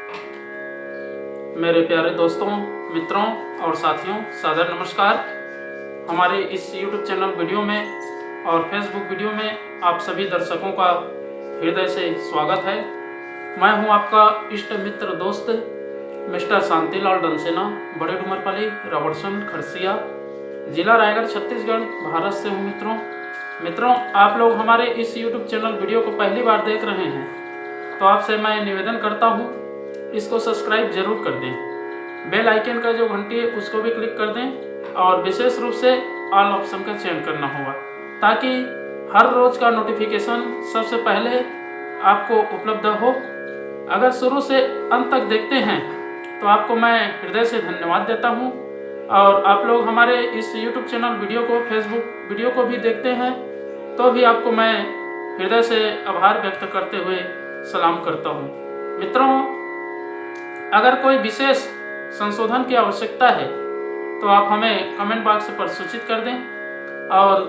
मेरे प्यारे दोस्तों, मित्रों और साथियों, सादर नमस्कार। हमारे इस YouTube चैनल वीडियो में और फेसबुक वीडियो में आप सभी दर्शकों का हृदय से स्वागत है। मैं हूं आपका इष्ट मित्र दोस्त मिस्टर शांतिलाल डंसेना, बड़े डुमरपाली, रबड़सन, खरसिया, जिला रायगढ़, छत्तीसगढ़, भारत से हूं। मित्रों, आप लोग हमारे इस YouTube चैनल वीडियो को पहली बार देख रहे हैं तो आपसे मैं निवेदन करता हूं, इसको सब्सक्राइब जरूर कर दें। बेल आइकन का जो घंटी है उसको भी क्लिक कर दें और विशेष रूप से ऑल ऑप्शन का चयन करना होगा ताकि हर रोज़ का नोटिफिकेशन सबसे पहले आपको उपलब्ध हो। अगर शुरू से अंत तक देखते हैं तो आपको मैं हृदय से धन्यवाद देता हूं। और आप लोग हमारे इस YouTube चैनल वीडियो को, फेसबुक वीडियो को भी देखते हैं तो भी आपको मैं हृदय से आभार व्यक्त करते हुए सलाम करता हूं। मित्रों, अगर कोई विशेष संशोधन की आवश्यकता है तो आप हमें कमेंट बॉक्स पर सूचित कर दें और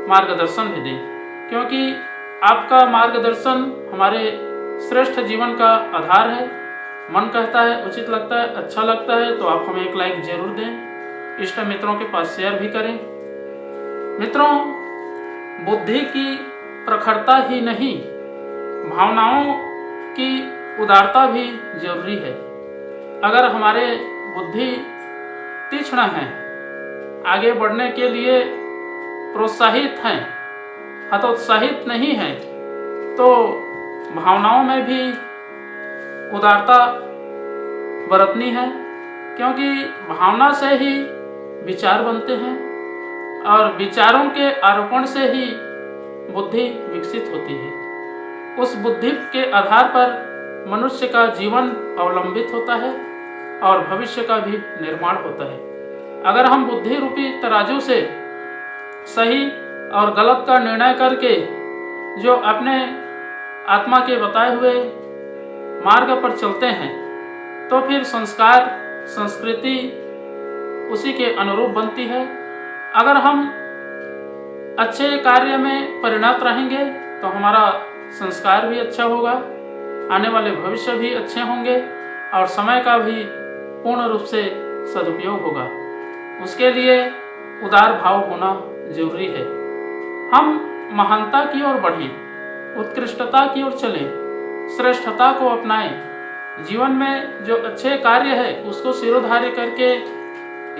मार्गदर्शन भी दें, क्योंकि आपका मार्गदर्शन हमारे श्रेष्ठ जीवन का आधार है। मन कहता है, उचित लगता है, अच्छा लगता है तो आप हमें एक लाइक जरूर दें, इष्ट मित्रों के पास शेयर भी करें। मित्रों, बुद्धि की प्रखरता ही नहीं, भावनाओं की उदारता भी जरूरी है। अगर हमारे बुद्धि तीक्ष्ण है, आगे बढ़ने के लिए प्रोत्साहित हैं, हतोत्साहित नहीं है, तो भावनाओं में भी उदारता बरतनी है, क्योंकि भावना से ही विचार बनते हैं और विचारों के आरोपण से ही बुद्धि विकसित होती है। उस बुद्धि के आधार पर मनुष्य का जीवन अवलंबित होता है और भविष्य का भी निर्माण होता है। अगर हम बुद्धि रूपी तराजू से सही और गलत का निर्णय करके जो अपने आत्मा के बताए हुए मार्ग पर चलते हैं तो फिर संस्कार, संस्कृति उसी के अनुरूप बनती है। अगर हम अच्छे कार्य में परिणत रहेंगे तो हमारा संस्कार भी अच्छा होगा, आने वाले भविष्य भी अच्छे होंगे और समय का भी पूर्ण रूप से सदुपयोग होगा। उसके लिए उदार भाव होना जरूरी है। हम महानता की ओर बढ़ें, उत्कृष्टता की ओर चलें, श्रेष्ठता को अपनाएं। जीवन में जो अच्छे कार्य है उसको सिरोधार्य करके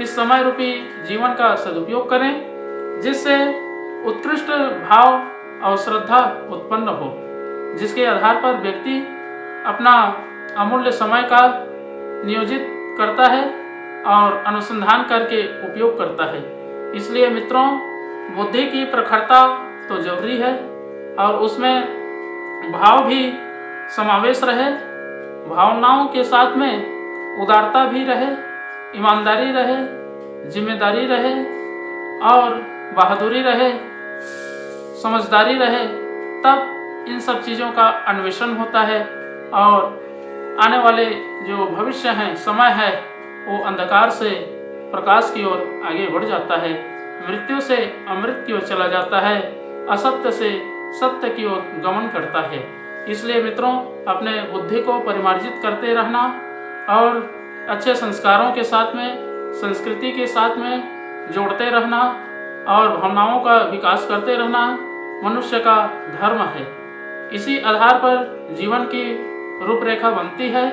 इस समय रूपी जीवन का सदुपयोग करें, जिससे उत्कृष्ट भाव और श्रद्धा उत्पन्न हो, जिसके आधार पर व्यक्ति अपना अमूल्य समय का नियोजित करता है और अनुसंधान करके उपयोग करता है। इसलिए मित्रों, बुद्धि की प्रखरता तो जरूरी है और उसमें भाव भी समावेश रहे, भावनाओं के साथ में उदारता भी रहे, ईमानदारी रहे, जिम्मेदारी रहे और बहादुरी रहे, समझदारी रहे, तब इन सब चीज़ों का अन्वेषण होता है और आने वाले जो भविष्य है, समय है, वो अंधकार से प्रकाश की ओर आगे बढ़ जाता है, मृत्यु से अमृत की ओर चला जाता है, असत्य से सत्य की ओर गमन करता है। इसलिए मित्रों, अपने बुद्धि को परिमार्जित करते रहना और अच्छे संस्कारों के साथ में, संस्कृति के साथ में जोड़ते रहना और भावनाओं का विकास करते रहना मनुष्य का धर्म है। इसी आधार पर जीवन की रूपरेखा बनती है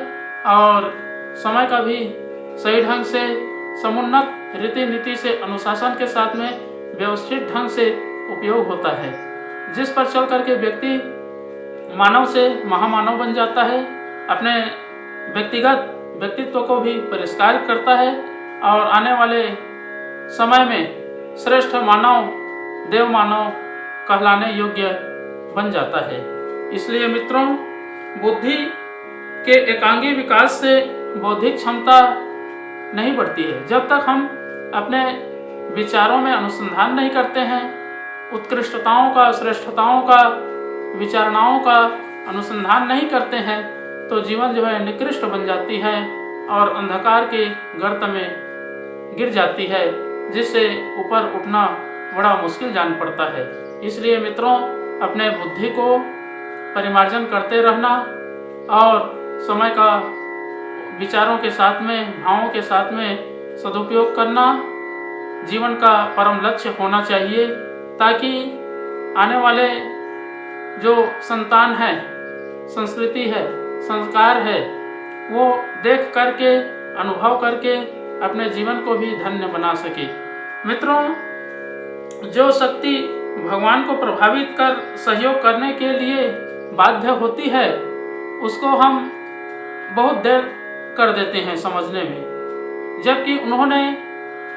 और समय का भी सही ढंग से, समुन्नत रीति नीति से, अनुशासन के साथ में व्यवस्थित ढंग से उपयोग होता है, जिस पर चल करके व्यक्ति मानव से महामानव बन जाता है, अपने व्यक्तिगत व्यक्तित्व को भी परिष्कार करता है और आने वाले समय में श्रेष्ठ मानव, देव मानव कहलाने योग्य बन जाता है। इसलिए मित्रों, बुद्धि के एकांगी विकास से बौद्धिक क्षमता नहीं बढ़ती है। जब तक हम अपने विचारों में अनुसंधान नहीं करते हैं, उत्कृष्टताओं का, श्रेष्ठताओं का, विचारणाओं का अनुसंधान नहीं करते हैं, तो जीवन जो है निकृष्ट बन जाती है और अंधकार के गर्त में गिर जाती है, जिससे ऊपर उठना बड़ा मुश्किल जान पड़ता है। इसलिए मित्रों, अपने बुद्धि को परिमार्जन करते रहना और समय का विचारों के साथ में, भावों के साथ में सदुपयोग करना जीवन का परम लक्ष्य होना चाहिए, ताकि आने वाले जो संतान है, संस्कृति है, संस्कार है, वो देख करके, अनुभव करके अपने जीवन को भी धन्य बना सके। मित्रों, जो शक्ति भगवान को प्रभावित कर सहयोग करने के लिए बाध्य होती है, उसको हम बहुत देर कर देते हैं समझने में, जबकि उन्होंने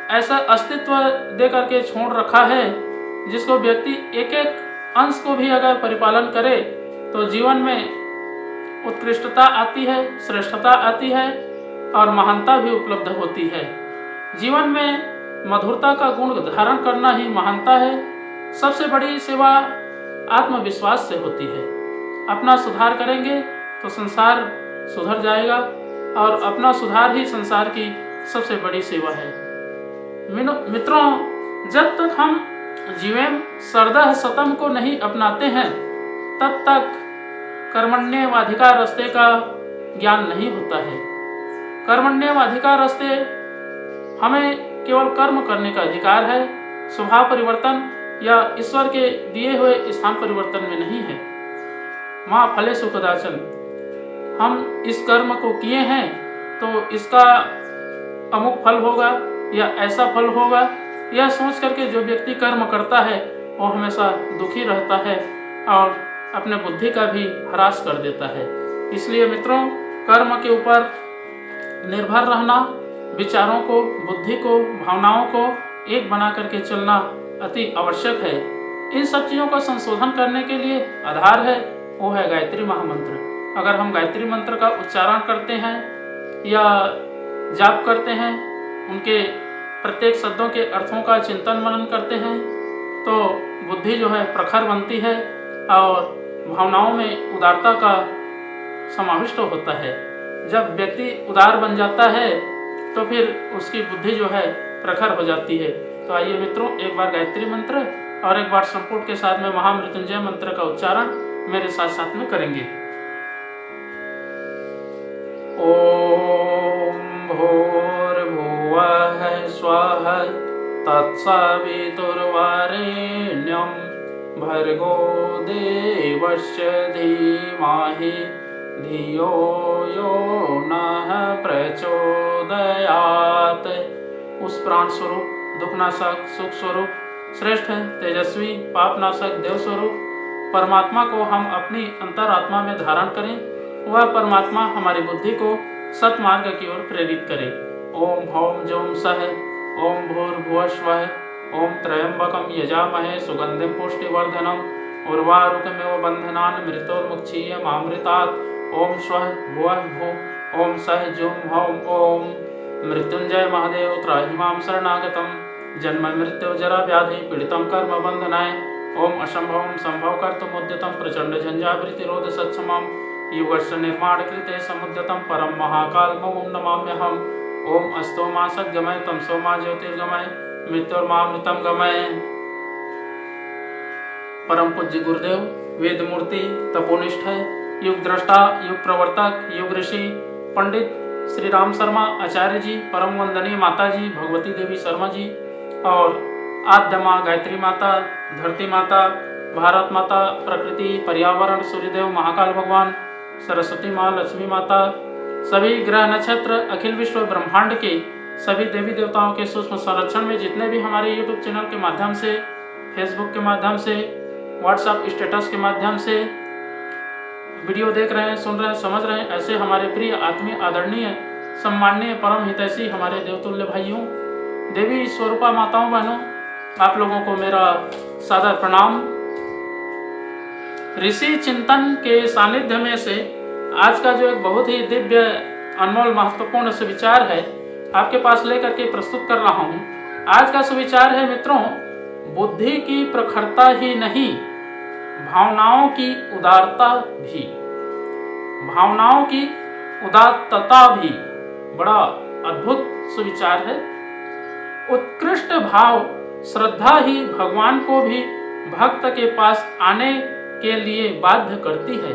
ऐसा अस्तित्व दे करके छोड़ रखा है जिसको व्यक्ति एक एक अंश को भी अगर परिपालन करे तो जीवन में उत्कृष्टता आती है, श्रेष्ठता आती है और महानता भी उपलब्ध होती है। जीवन में मधुरता का गुण धारण करना ही महानता है। सबसे बड़ी सेवा आत्मविश्वास से होती है। अपना सुधार करेंगे तो संसार सुधर जाएगा और अपना सुधार ही संसार की सबसे बड़ी सेवा है। मित्रों, जब तक हम जीवेम सरदह सतम को नहीं अपनाते हैं, तब तक कर्मण्येवाधिकार रास्ते का ज्ञान नहीं होता है। कर्मण्येवाधिकार रास्ते हमें केवल कर्म करने का अधिकार है, स्वभाव परिवर्तन या ईश्वर के दिए हुए स्थान परिवर्तन में नहीं है। माँ फलेषु कदाचन, हम इस कर्म को किए हैं तो इसका अमुक फल होगा या ऐसा फल होगा, यह सोच करके जो व्यक्ति कर्म करता है वो हमेशा दुखी रहता है और अपने बुद्धि का भी ह्रास कर देता है। इसलिए मित्रों, कर्म के ऊपर निर्भर रहना, विचारों को, बुद्धि को, भावनाओं को एक बना करके चलना अति आवश्यक है। इन सब चीज़ों का संशोधन करने के लिए आधार है, वो है गायत्री महामंत्र। अगर हम गायत्री मंत्र का उच्चारण करते हैं या जाप करते हैं, उनके प्रत्येक शब्दों के अर्थों का चिंतन मनन करते हैं, तो बुद्धि जो है प्रखर बनती है और भावनाओं में उदारता का समाविष्ट होता है। जब व्यक्ति उदार बन जाता है तो फिर उसकी बुद्धि जो है प्रखर हो जाती है। तो आइए मित्रों, एक बार गायत्री मंत्र और एक बार संपुट के साथ में महामृत्युंजय मंत्र का उच्चारण मेरे साथ साथ में करेंगे। ओम भूर्भुवः स्वः तत्सवितुर्वरेण्यं भर्गो देवस्य धीमहि धियो यो नः प्रचोदयात्। उस प्राण स्वरूप, दुखनाशक, सुख स्वरूप, श्रेष्ठ, तेजस्वी, पापनाशक, देव स्वरूप परमात्मा को हम अपनी अंतरात्मा में धारण करें। वह परमात्मा हमारी बुद्धि को सतमार्ग की ओर प्रेरित करे। ओम हौम जोम सह, ओम भूर्भुवः स्वः, ओम त्र्यंबकं यजामहे सुगंधिं पुष्टिवर्धनम् उर्वारुकमिव बन्धनान् मृत्योर्मुक्षीयमामृतात्। ओम स्वः भुवः भुव, ओम सह जुम हौम ओम। मृत्युंजय महादेव त्राहि मां शरणागतं, जन्म मृत्यु जरा व्याधि पीड़ितं कर्म बंधनाय। ओम असंभवं संभव कर्तुमुद्यतं प्रचंड झंझावृतिरोध सत्समं युगस्य निर्माण कृते समुद्यतं परम महाकालमं नमाम्यहम्। ओम अस्तोमा सद्गमय तमसोमा ज्योतिर्गमय मृत्युर्मामृतं गमय। परम पूज्य गुरुदेव, वेद मूर्ति, तपोनिष्ठ, युग दृष्टा, युग प्रवर्तक, युग ऋषि पंडित श्री राम शर्मा आचार्य जी, परम वंदनीय माता जी भगवती देवी शर्मा जी और आद्य माँ गायत्री माता, धरती माता, भारत माता, प्रकृति, पर्यावरण, सूर्यदेव, महाकाल भगवान, सरस्वती माँ, लक्ष्मी माता, सभी ग्रह नक्षत्र, अखिल विश्व ब्रह्मांड के सभी देवी देवताओं के सूक्ष्म संरक्षण में जितने भी हमारे YouTube चैनल के माध्यम से, फेसबुक के माध्यम से, व्हाट्सएप स्टेटस के माध्यम से वीडियो देख रहे हैं, सुन रहे हैं, समझ रहे हैं, ऐसे हमारे प्रिय आत्मीय, आदरणीय, सम्माननीय, परम हितैषी हमारे देवतुल्य भाइयों, देवी स्वरूपा माताओं, बहनों, आप लोगों को मेरा सादर प्रणाम। ऋषि चिंतन के सानिध्य में से आज का जो एक बहुत ही दिव्य, अनमोल, महत्वपूर्ण सुविचार है आपके पास लेकर के प्रस्तुत कर रहा हूँ। आज का सुविचार है मित्रों, बुद्धि की प्रखरता ही नहीं, भावनाओं की उदारता भी, भावनाओं की उदात्तता भी। बड़ा अद्भुत सुविचार है। उत्कृष्ट भाव, श्रद्धा ही भगवान को भी भक्त के पास आने के लिए बाध्य करती है।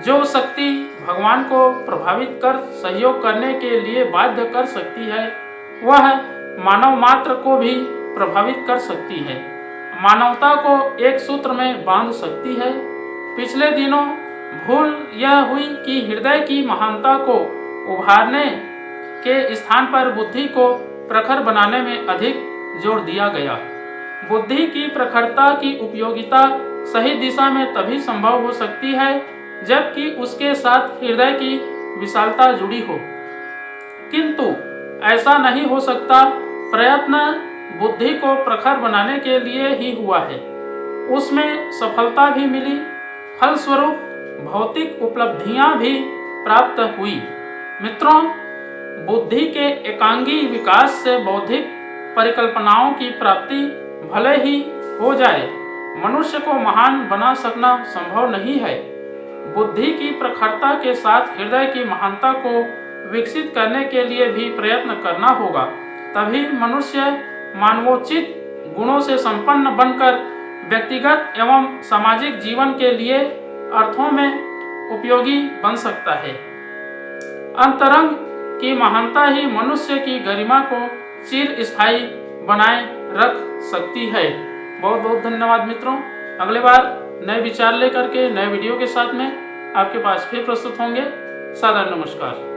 जो शक्ति भगवान को प्रभावित कर सहयोग करने के लिए बाध्य कर सकती है, वह मानव मात्र को भी प्रभावित कर सकती है, मानवता को एक सूत्र में बांध सकती है। पिछले दिनों भूल यह हुई कि हृदय की महानता को उभारने के स्थान पर बुद्धि को प्रखर बनाने में अधिक जोर दिया गया। बुद्धि की प्रखरता की उपयोगिता सही दिशा में तभी संभव हो सकती है जबकि उसके साथ हृदय की विशालता जुड़ी हो, किंतु ऐसा नहीं हो सकता। प्रयत्न बुद्धि को प्रखर बनाने के लिए ही हुआ है, उसमें सफलता भी मिली, फलस्वरूप भौतिक उपलब्धियां भी प्राप्त हुई। मित्रों, बुद्धि के एकांगी विकास से बौद्धिक परिकल्पनाओं की प्राप्ति भले ही हो जाए, मनुष्य को महान बना सकना संभव नहीं है। बुद्धि की प्रखरता के साथ हृदय की महानता को विकसित करने के लिए भी प्रयत्न करना होगा, तभी मनुष्य मानवोचित गुणों से संपन्न बनकर व्यक्तिगत एवं सामाजिक जीवन के लिए अर्थों में उपयोगी बन सकता है। अंतरंग की महानता ही मनुष्य की गरिमा को चिर स्थायी बनाए रख सकती है। बहुत बहुत धन्यवाद मित्रों। अगले बार नए विचार लेकर के नए वीडियो के साथ में आपके पास फिर प्रस्तुत होंगे। सादर नमस्कार।